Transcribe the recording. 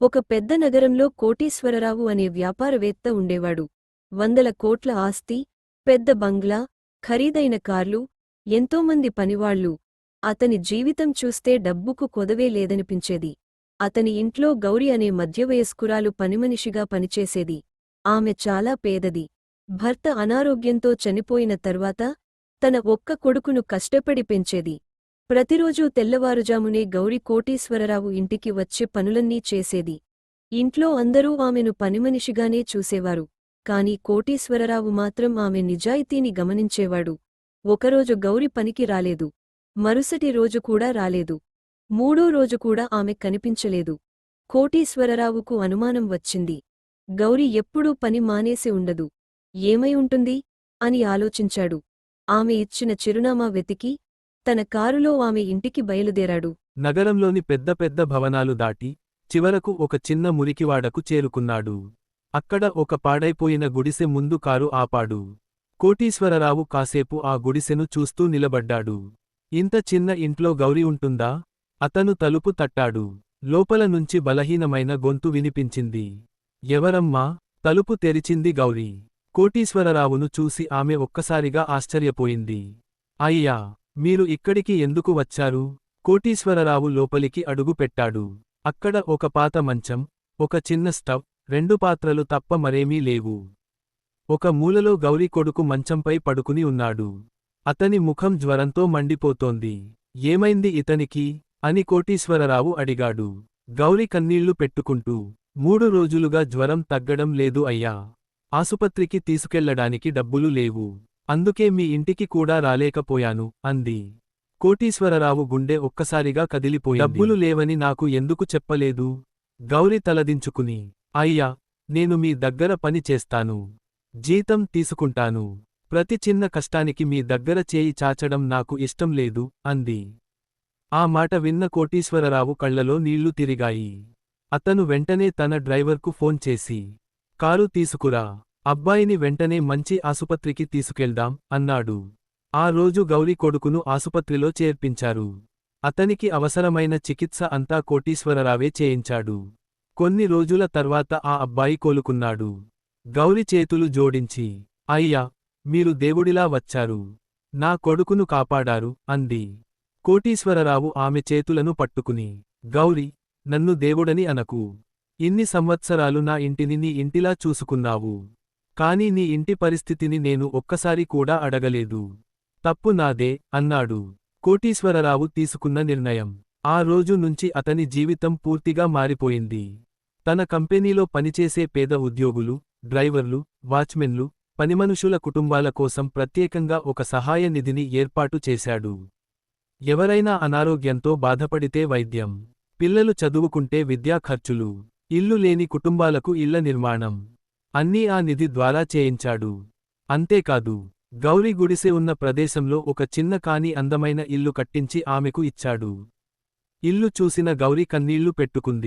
ఒక పెద్ద నగరంలో కోటీశ్వరరావు అనే వ్యాపారవేత్త ఉండేవాడు. వందల కోట్ల ఆస్తి, పెద్ద బంగ్లా, ఖరీదైన కార్లు, ఎంతోమంది పనివాళ్ళు. అతని జీవితం చూస్తే డబ్బుకు కొదవే లేదనిపించేది. అతని ఇంట్లో గౌరి అనే మధ్యవయస్కురాలు పనిమనిషిగా పనిచేసేది. ఆమె చాలా పేదది. భర్త అనారోగ్యంతో చనిపోయిన తర్వాత తన ఒక్క కొడుకును కష్టపడి పెంచేది. ప్రతిరోజూ తెల్లవారుజామునే గౌరి కోటీశ్వరరావు ఇంటికి వచ్చి పనులన్నీ చేసేది. ఇంట్లో అందరూ ఆమెను పనిమనిషిగానే చూసేవారు. కాని కోటీశ్వరరావు మాత్రం ఆమె నిజాయితీని గమనించేవాడు. ఒకరోజు గౌరి పనికి రాలేదు. మరుసటి రోజు కూడా రాలేదు. మూడో రోజు కూడా ఆమె కనిపించలేదు. కోటీశ్వరరావుకు అనుమానం వచ్చింది. గౌరి ఎప్పుడూ పని మానేసి ఉండదు. ఏమై ఉంటుంది అని ఆలోచించాడు. ఆమె ఇచ్చిన చిరునామా వెతికి తన కారులో ఆమె ఇంటికి బయలుదేరాడు. నగరంలోని పెద్ద పెద్ద భవనాలు దాటి చివరకు ఒక చిన్న మురికివాడకు చేరుకున్నాడు. అక్కడ ఒక పాడైపోయిన గుడిసె ముందు కారు ఆపాడు. కోటీశ్వరరావు కాసేపు ఆ గుడిసెను చూస్తూ నిలబడ్డాడు. ఇంత చిన్న ఇంట్లో గౌరి ఉంటుందా? అతను తలుపు తట్టాడు. లోపల నుంచి బలహీనమైన గొంతు వినిపించింది. ఎవరమ్మా? తలుపు తెరిచింది గౌరి. కోటీశ్వరరావును చూసి ఆమె ఒక్కసారిగా ఆశ్చర్యపోయింది. అయ్యా, మీరు ఇక్కడికి ఎందుకు వచ్చారు? కోటీశ్వరరావు లోపలికి అడుగు పెట్టాడు. అక్కడ ఒక పాత మంచం, ఒక చిన్న స్టవ్, 2 పాత్రలు తప్ప మరేమీ లేవు. ఒక మూలలో గౌరి కొడుకు మంచంపై పడుకుని ఉన్నాడు. అతని ముఖం జ్వరంతో మండిపోతోంది. ఏమైంది ఇతనికి? అని కోటీశ్వరరావు అడిగాడు. గౌరి కన్నీళ్లు పెట్టుకుంటూ, 3 రోజులుగా జ్వరం తగ్గడం లేదు అయ్యా. ఆసుపత్రికి తీసుకెళ్లడానికి డబ్బులు లేవు. అందుకే మీ ఇంటికి కూడా రాలేకపోయాను అంది. కోటీశ్వరరావు గుండె ఒక్కసారిగా కదిలిపోయింది. డబ్బులు లేవని నాకు ఎందుకు చెప్పలేదు? గౌరి తలదించుకుని, అయ్యా, నేను మీ దగ్గర పని చేస్తాను. జీతం తీసుకుంటాను. ప్రతి చిన్న కష్టానికి మీ దగ్గర చేయి చాచడం నాకు ఇష్టం లేదు అంది. ఆ మాట విన్న కోటీశ్వరరావు కళ్లలో నీళ్లు తిరిగాయి. అతను వెంటనే తన డ్రైవర్కు ఫోన్ చేసి, కారు తీసుకురా, అబ్బాయిని వెంటనే మంచి ఆసుపత్రికి తీసుకెళ్దాం అన్నాడు. ఆ రోజు గౌరి కొడుకును ఆసుపత్రిలో చేర్పించారు. అతనికి అవసరమైన చికిత్స అంతా కోటీశ్వరరావే చేయించాడు. కొన్ని రోజుల తర్వాత ఆ అబ్బాయి కోలుకున్నాడు. గౌరి చేతులు జోడించి, అయ్యా, మీరు దేవుడిలా వచ్చారు. నా కొడుకును కాపాడారు అంది. కోటీశ్వరరావు ఆమె చేతులను పట్టుకుని, గౌరి, నన్ను దేవుడని అనకు. ఇన్ని సంవత్సరాలు నా ఇంటిని నీ ఇంటిలా చూసుకున్నావు. కాని నీ ఇంటి పరిస్థితిని నేను ఒక్కసారి కూడా అడగలేదు. తప్పు నాదే అన్నాడు. కోటీశ్వరరావు తీసుకున్న నిర్ణయం ఆ రోజు నుంచి అతని జీవితం పూర్తిగా మారిపోయింది. తన కంపెనీలో పనిచేసే పేద ఉద్యోగులు, డ్రైవర్లు, వాచ్మెన్లు, పనిమనుషుల కుటుంబాల కోసం ప్రత్యేకంగా ఒక సహాయ నిధిని ఏర్పాటు చేశాడు. ఎవరైనా అనారోగ్యంతో బాధపడితే వైద్యం, పిల్లలు చదువుకుంటే విద్యా ఖర్చులు, ఇల్లు లేని కుటుంబాలకు ఇళ్ల నిర్మాణం అన్నీ ఆ నిధి ద్వారా చేయించాడు. అంతేకాదు, గౌరి గుడిసె ఉన్న ప్రదేశంలో ఒక చిన్న కాని అందమైన ఇల్లు కట్టించి ఆమెకు ఇచ్చాడు. ఇల్లు చూసిన గౌరి కన్నీళ్లు పెట్టుకుంది.